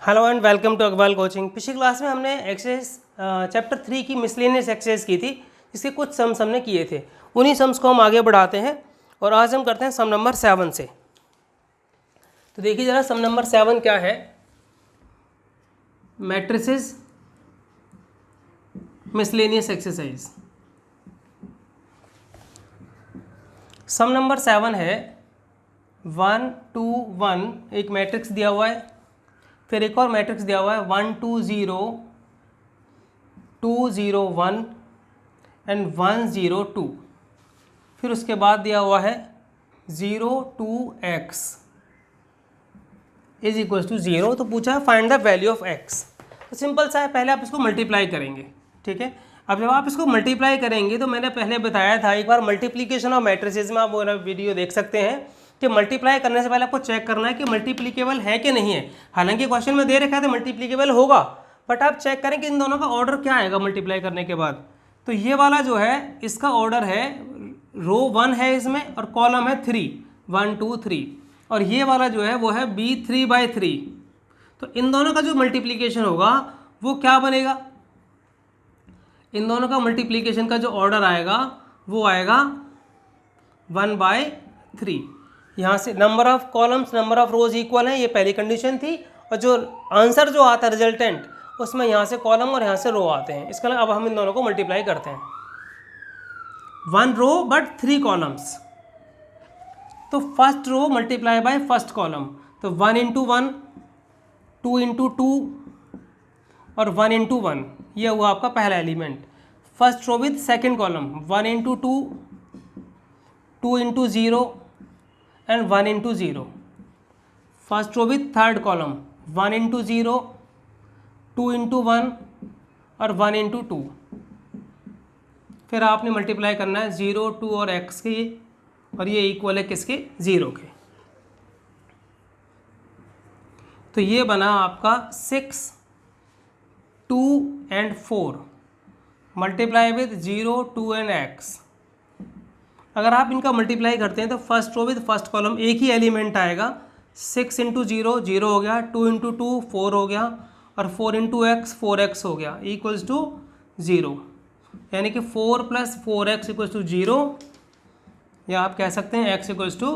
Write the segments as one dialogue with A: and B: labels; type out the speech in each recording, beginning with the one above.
A: Hello and welcome to Akbal coaching. पिछली class में हमने एक्सरसाइज चैप्टर 3 की मिसलेनियस एक्सरसाइज की थी, जिसके कुछ सम्स हमने किए थे। उन्हीं सम्स को हम आगे बढ़ाते हैं और आज हम करते हैं सम नंबर 7 से। तो देखिए ज़रा सम नंबर 7 क्या है। Matrices miscellaneous exercise. Sum number 7 है 1 2 1, एक मैट्रिक्स दिया हुआ है, फिर एक और मैट्रिक्स दिया हुआ है 1 2 0 2 0 1 एंड 1 0 2। फिर उसके बाद दिया हुआ है 0 2 x इज इक्वल्स टू 0। तो पूछा है find the value of x। तो सिंपल सा है, पहले आप इसको मल्टीप्लाई करेंगे, ठीक है। अब जब आप इसको मल्टीप्लाई करेंगे तो मैंने पहले बताया था, एक बार मल्टीप्लीकेशन ऑफ मैट्रिसेस में आप वो वीडियो देख सकते हैं कि मल्टीप्लाई करने से पहले आपको चेक करना है कि मल्टीप्लीकेबल है कि नहीं है। हालांकि क्वेश्चन में दे रखा है तो मल्टीप्लीकेबल होगा, बट आप चेक करें कि इन दोनों का ऑर्डर क्या आएगा मल्टीप्लाई करने के बाद। तो ये वाला जो है इसका ऑर्डर है, रो 1 है इसमें और कॉलम है 3, 1 2 3, और ये वाला जो है वो है B3/3। तो इन दोनों का जो मल्टीप्लीकेशन होगा वो क्या बनेगा, इन दोनों का मल्टीप्लीकेशन का जो ऑर्डर आएगा वो आएगा 1/3। यहाँ से number of columns number of rose equal है, ये पहली कंडीशन थी। और जो आंसर जो आता है रिजल्टेंट, उसमें यहाँ से कॉलम और यहाँ से रो आते हैं। इसके अलावा अब हम इन दोनों को मल्टीप्लाई करते हैं, 1 रो बट 3 कॉलम्स। तो first row multiply by first column, तो 1 इंटू 1, 2 इंटू 2 और 1 इंटू 1, ये हुआ आपका पहला element. First row with second column 1 into 2, 2 into 0 and 1 into 0। First row with third column 1 into 0, 2 into 1 और 1 इंटू 2। फिर आपने मल्टीप्लाई करना है 0 2 और x के, और ये इक्वल है किसके, 0 के। तो ये बना आपका 6 2 and 4 multiply with 0 2 and x। अगर आप इनका मल्टीप्लाई करते हैं तो first row with first column एक ही एलिमेंट आएगा, 6 इंटू 0 0 हो गया, 2 इंटू 2 4 हो गया, और 4 इंटू एक्स 4x हो गया, इक्वल्स टू 0। यानी कि 4 प्लस 4x इक्वल्स टू 0, या आप कह सकते हैं x इक्वल्स टू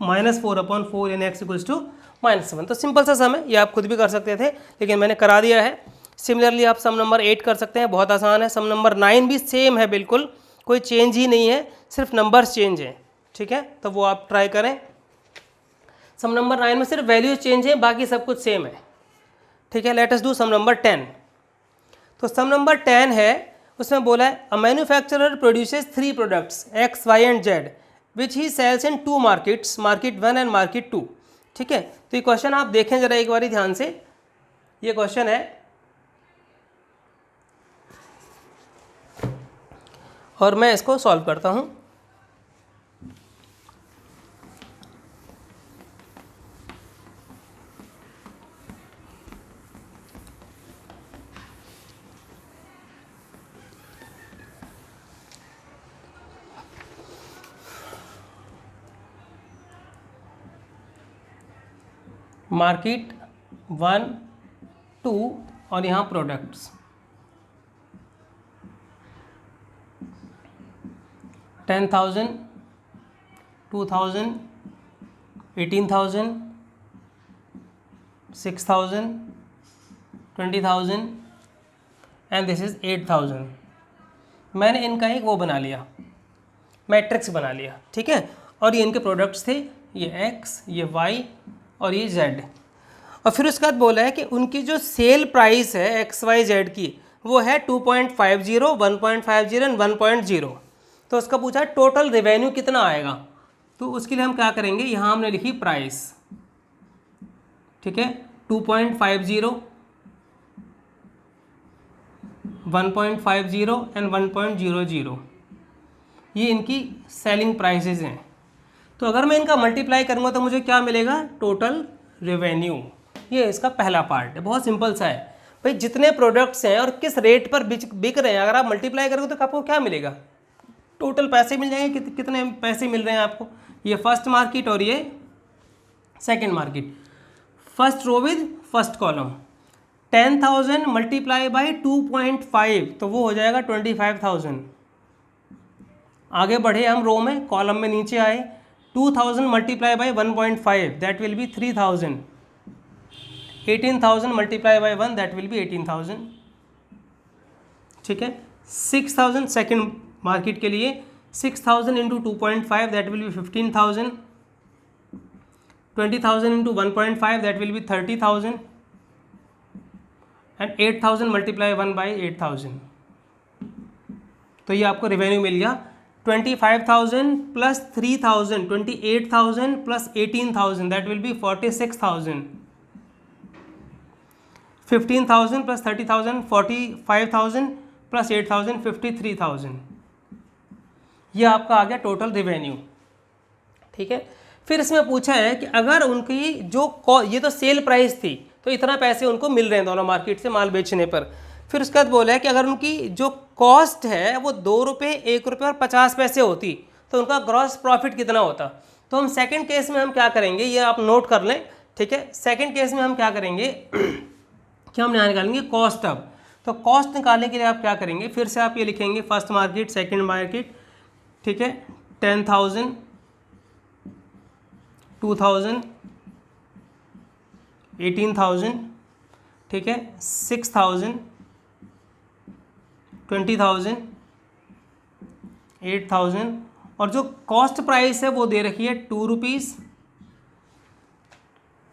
A: -4/4 यानी x इक्वल्स टू -1। तो सिंपल सा सम है, ये आप खुद भी कर सकते थे लेकिन मैंने करा दिया है। सिमिलरली आप सम नंबर 8 कर सकते हैं, बहुत आसान है। सम नंबर 9 भी सेम है, बिल्कुल कोई चेंज ही नहीं है, सिर्फ नंबर्स चेंज हैं, ठीक है। तो वो आप ट्राई करें। सम नंबर 9 में सिर्फ वैल्यूज चेंज है, बाकी सब कुछ सेम है, ठीक है। Let us do sum number 10। तो सम नंबर 10 है, उसमें बोला है a manufacturer produces 3 products X Y and Z which he sells in 2 markets, market 1 and market 2, ठीक है। तो ये क्वेश्चन आप देखें जरा एक बार ध्यान से। ये क्वेश्चन है और मैं इसको सॉल्व करता हूँ। मार्केट 1 2 और यहाँ प्रोडक्ट्स 10,000 2,000 18,000 6,000 20,000 एंड दिस इज 8,000। मैंने इनका एक वो बना लिया, मैट्रिक्स बना लिया, ठीक है। और ये इनके प्रोडक्ट्स थे, ये x, ये y और ये z। और फिर उसके बाद बोला है कि उनकी जो सेल प्राइस है एक्स वाई जेड की वो है 2.50 1.50 एंड 1.0। तो उसका पूछा है टोटल रेवेन्यू कितना आएगा। तो उसके लिए हम क्या करेंगे, यहाँ हमने लिखी प्राइस, ठीक है, 2.50 1.50 एंड 1.00, ये इनकी सेलिंग प्राइसेस हैं। तो अगर मैं इनका मल्टीप्लाई करूँगा तो मुझे क्या मिलेगा, टोटल रेवेन्यू। ये इसका पहला पार्ट है, बहुत सिंपल सा है भाई। जितने प्रोडक्ट्स हैं और किस रेट पर बिक रहे हैं, अगर आप मल्टीप्लाई करोगे तो आपको क्या मिलेगा, टोटल पैसे मिल जाएंगे। कितने पैसे मिल रहे हैं आपको, ये फर्स्ट मार्केट और ये second market. First row with first column, 10,000 multiply by 2.5 तो वो हो जाएगा 25,000। आगे बढ़े हम रो में, कॉलम में नीचे आए, 2,000 multiply by 1.5 that will be 3,000, 18,000 multiply by 1 that will be 18,000। ठीक है, 6,000 सेकेंड मार्केट के लिए, 6,000 into 2.5 that will be 15,000, 20,000 into 1.5 that will be 30,000 and 8,000 multiply 1 by 8,000। तो ये आपको रेवेन्यू मिल गया 25,000 plus 3,000 28,000 plus 18,000 that will be 46,000, 15,000 plus 30,000 45,000 plus 8,000 53,000। ये आपका आ गया टोटल रेवेन्यू। ठीक है, फिर इसमें पूछा है कि अगर उनकी जो ये तो सेल प्राइस थी तो इतना पैसे उनको मिल रहे हैं दोनों मार्केट से माल बेचने पर। फिर उसके बाद बोला है कि अगर उनकी जो कॉस्ट है वो 2 रुपये 1 रुपये और 50 पैसे होती तो उनका ग्रॉस प्रॉफिट कितना होता। तो हम सेकंड केस में हम क्या करेंगे, ये आप नोट कर लें। ठीक है, सेकंड केस में हम क्या करेंगे कि हम यहाँ निकालेंगे कॉस्ट। अब तो कॉस्ट निकालने के लिए आप क्या करेंगे, फिर से आप ये लिखेंगे फर्स्ट मार्केट सेकंड मार्केट। ठीक है, 10,000 2,000 18,000, ठीक है, 6,000 20,000 8,000 और जो कॉस्ट प्राइस है वो दे रखी है 2 रुपीज़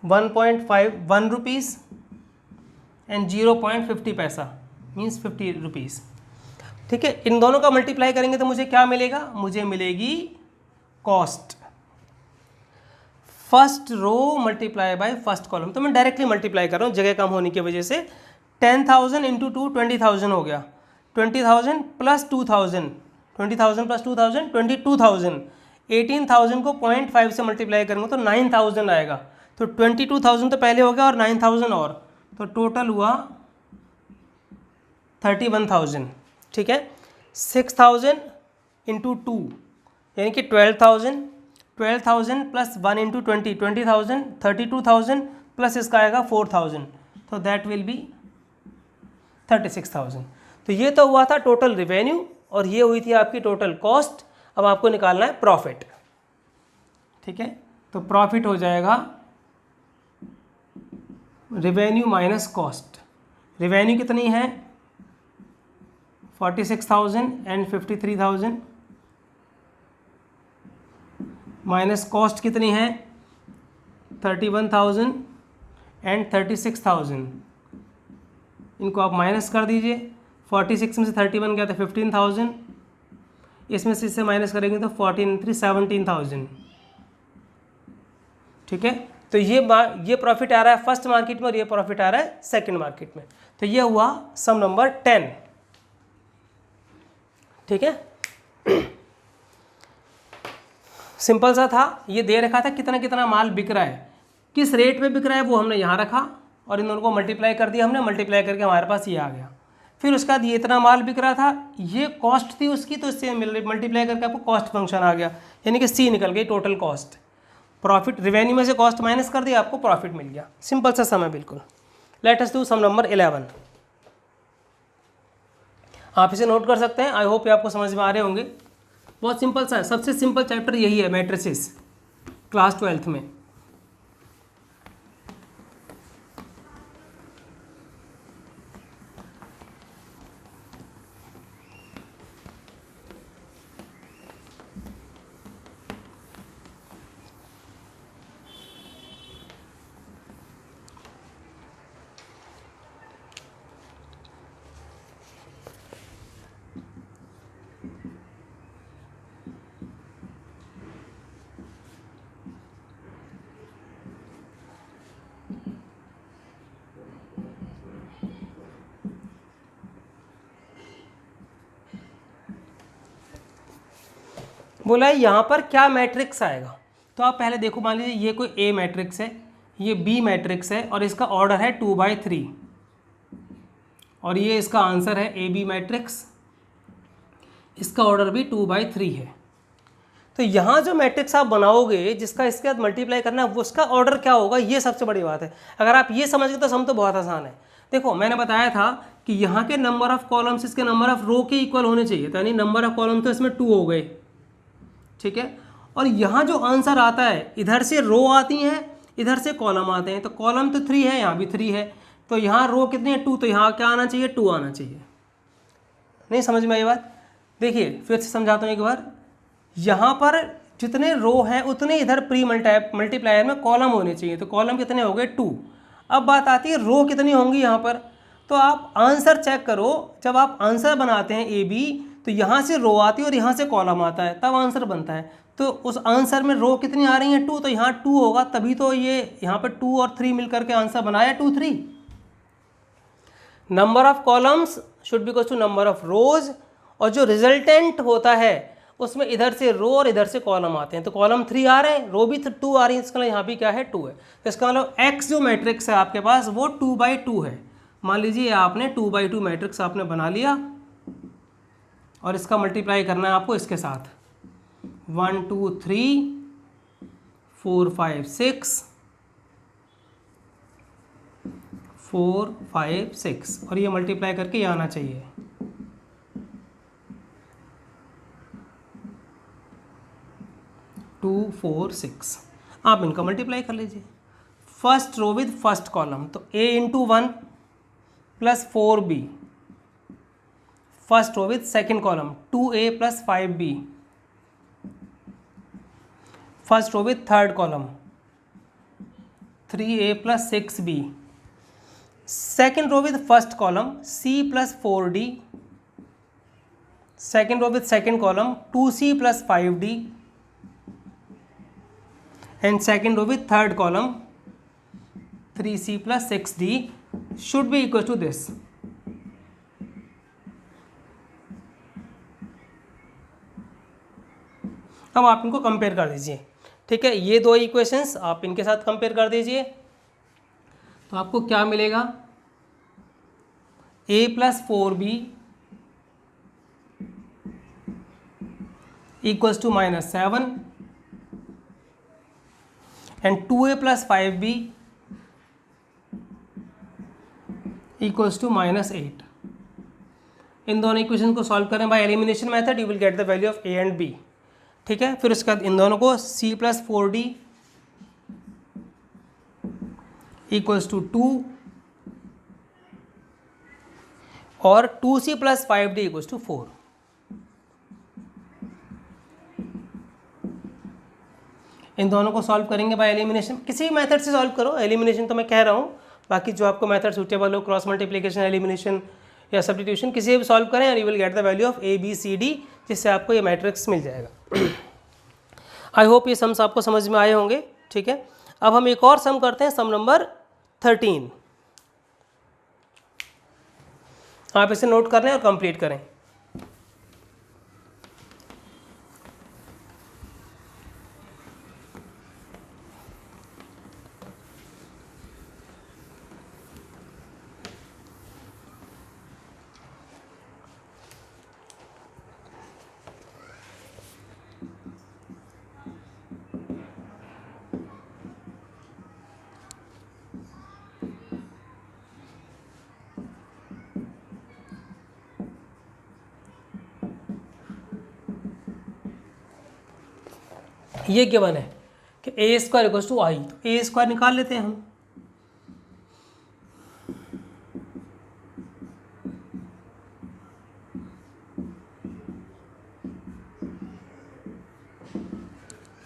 A: 1.5 1 रुपीज़ एंड 0.50 पैसा मीन्स 50 रुपीज़। ठीक है, इन दोनों का मल्टीप्लाई करेंगे तो मुझे क्या मिलेगा, मुझे मिलेगी cost first row multiply by first column. तो मैं डायरेक्टली मल्टीप्लाई कर रहा हूँ जगह कम होने की वजह से। 10,000 इंटू 2 20,000 हो गया, 20,000 प्लस 2,000 20,000 प्लस 2,000 22,000, 18,000 को 0.5 से मल्टीप्लाई करेंगे तो 9,000 आएगा। तो 22,000 तो पहले हो गया और 9,000 और, तो टोटल हुआ 31,000। ठीक है, 6,000 इंटू 2 यानी कि 12,000 प्लस 1 इंटू 20,000 32,000 प्लस इसका आएगा 4,000 तो दैट विल बी 36,000। तो ये तो हुआ था टोटल रिवेन्यू और ये हुई थी आपकी टोटल कॉस्ट। अब आपको निकालना है प्रॉफिट। ठीक है, तो प्रॉफिट हो जाएगा रिवेन्यू माइनस कॉस्ट। रिवेन्यू कितनी है 46,000 एंड 53,000 माइनस कॉस्ट कितनी है 31,000 एंड 36,000। इनको आप माइनस कर दीजिए, 46 में से 31 गया तो 15,000, इसमें से इससे माइनस करेंगे तो 17,000। ठीक है, तो ये प्रॉफिट आ रहा है फर्स्ट मार्केट में और ये प्रॉफिट आ रहा है सेकंड मार्केट में। तो ये हुआ सम नंबर 10। ठीक है, सिंपल सा था। ये दे रखा था कितना कितना माल बिक रहा है, किस रेट पे बिक रहा है वो हमने यहाँ रखा और इन दोनों को मल्टीप्लाई कर दिया हमने, मल्टीप्लाई करके हमारे पास ये आ गया। फिर उसके बाद ये इतना माल बिक रहा था, ये कॉस्ट थी उसकी, तो इससे मल्टीप्लाई करके आपको कॉस्ट फंक्शन आ गया, यानी कि सी निकल गई टोटल कॉस्ट। प्रॉफिट रिवेन्यू में से कॉस्ट माइनस कर दिया, आपको प्रॉफिट मिल गया। सिंपल सा सम है बिल्कुल। Let us do sum number 11। आप इसे नोट कर सकते हैं। आई होप ये आपको समझ में आ रहे होंगे। बहुत सिंपल सा है, सबसे सिंपल चैप्टर यही है मैट्रिसेस क्लास 12th में। बोला है यहाँ पर क्या मैट्रिक्स आएगा, तो आप पहले देखो, मान लीजिए ये कोई ए मैट्रिक्स है, ये बी मैट्रिक्स है और इसका ऑर्डर है 2/3 और ये इसका आंसर है ए बी मैट्रिक्स, इसका ऑर्डर भी 2/3 है। तो यहाँ जो मैट्रिक्स आप बनाओगे जिसका इसके साथ मल्टीप्लाई करना है उसका ऑर्डर क्या होगा, ये सबसे बड़ी बात है। अगर आप ये समझ गए तो सम तो बहुत आसान है। देखो मैंने बताया था कि यहाँ के नंबर ऑफ कॉलम्स इसके नंबर ऑफ रो के इक्वल होने चाहिए, तो यानी नंबर ऑफ कॉलम तो इसमें 2 हो गए, ठीक है। और यहाँ जो आंसर आता है, इधर से रो आती हैं, इधर से कॉलम आते हैं, तो कॉलम तो 3 है, यहाँ भी 3 है, तो यहाँ रो कितनी है 2, तो यहाँ क्या आना चाहिए 2 आना चाहिए। नहीं समझ में आई बात? देखिए फिर से समझाता हूँ एक बार। यहाँ पर जितने रो हैं उतने इधर प्री मल्टीप्लायर में कॉलम होने चाहिए, तो कॉलम कितने हो गए 2। अब बात आती है रो कितनी होंगी यहाँ पर, तो आप आंसर चेक करो। जब आप आंसर बनाते हैं ए बी, तो यहाँ से रो आती है और यहाँ से कॉलम आता है, तब आंसर बनता है। तो उस आंसर में रो कितनी आ रही हैं 2, तो यहाँ 2 होगा, तभी तो ये यहाँ पर 2 और 3 मिलकर के आंसर बनाया 2 3। Number of columns should be equal to number of rows, और जो रिजल्टेंट होता है उसमें इधर से रो और इधर से कॉलम आते हैं, तो कॉलम 3 आ रहे हैं, रो भी 2 आ रही है, इसका मतलब यहाँ भी क्या है 2 है। तो इसका मतलब x जो मैट्रिक्स है आपके पास वो 2/2 है। मान लीजिए आपने 2/2 मैट्रिक्स आपने बना लिया, और इसका मल्टीप्लाई करना है आपको इसके साथ 1 2 3 4 5 6 4 5 6, और ये मल्टीप्लाई करके ये आना चाहिए 2 4 6। आप इनका मल्टीप्लाई कर लीजिए। First row with first column, तो a into 1 plus 4b। First row with second column 2a plus 5b। First row with third column 3a plus 6b। Second row with first column c plus 4d। Second row with second column 2c plus 5d। and second row with third column 3c plus 6d should be equal to this। अब आप इनको compare कर दीजिए, ठीक है। ये दो equations आप इनके साथ कंपेयर कर दीजिए, तो आपको क्या मिलेगा, a plus 4b equals to -7 and 2a plus 5b equals to -8। इन दोनों इक्वेशन को सॉल्व करें by elimination method, you will get the value of a and b, ठीक है। फिर उसके बाद इन दोनों को c plus 4d equals to 2 और 2c plus 5d equals to 4। इन दोनों को सॉल्व करेंगे बाय एलिमिनेशन। किसी भी मेथड से सॉल्व करो, एलिमिनेशन तो मैं कह रहा हूँ, बाकी जो आपको मेथड सूटेबल हो, क्रॉस मल्टीप्लिकेशन, एलिमिनेशन या सब्स्टिट्यूशन, किसी भी सॉल्व करें और you will get the value of a b c d, जिससे आपको ये मैट्रिक्स मिल जाएगा। आई होप ये सम्स आपको समझ में आए होंगे, ठीक है। अब हम एक और सम करते हैं, सम नंबर 13। आप इसे नोट कर लें और कंप्लीट करें। ये गिवन है कि a स्क्वायर इक्वल्स टू आई, तो a स्क्वायर निकाल लेते हैं हम।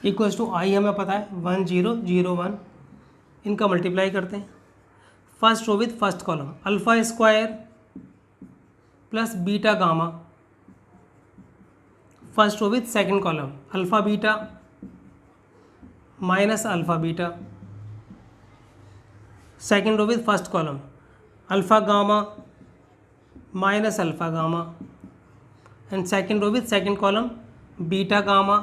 A: इक्वल्स टू आई हमें पता है 1 0 0 1, इनका मल्टीप्लाई करते हैं। First row with first column alpha square plus beta gamma. First row with second column alpha beta minus alpha beta. Second row with first column alpha gamma minus alpha gamma, and second row with second column beta gamma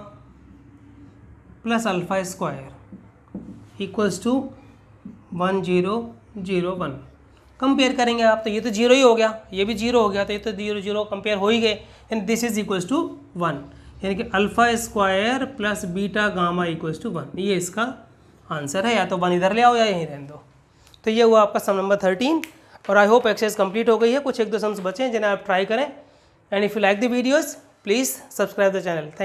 A: plus alpha square equals to 1 0 0 1। Compare करेंगे आप, तो ये तो 0 ही हो गया, ये भी 0 हो गया, तो ये तो 0 0 कंपेयर हो ही गए, and this is equals to 1। यानी कि alpha square plus beta gamma equals to 1, ये इसका आंसर है। या तो 1 इधर ले आओ या यहीं रहने दो। तो ये हुआ आपका सम नंबर 13 और आई होप एक्सरसाइज कंप्लीट हो गई है। कुछ 1-2 सम्स बचे हैं जिन्हें आप ट्राई करें। And if you like the videos please subscribe the channel. Thank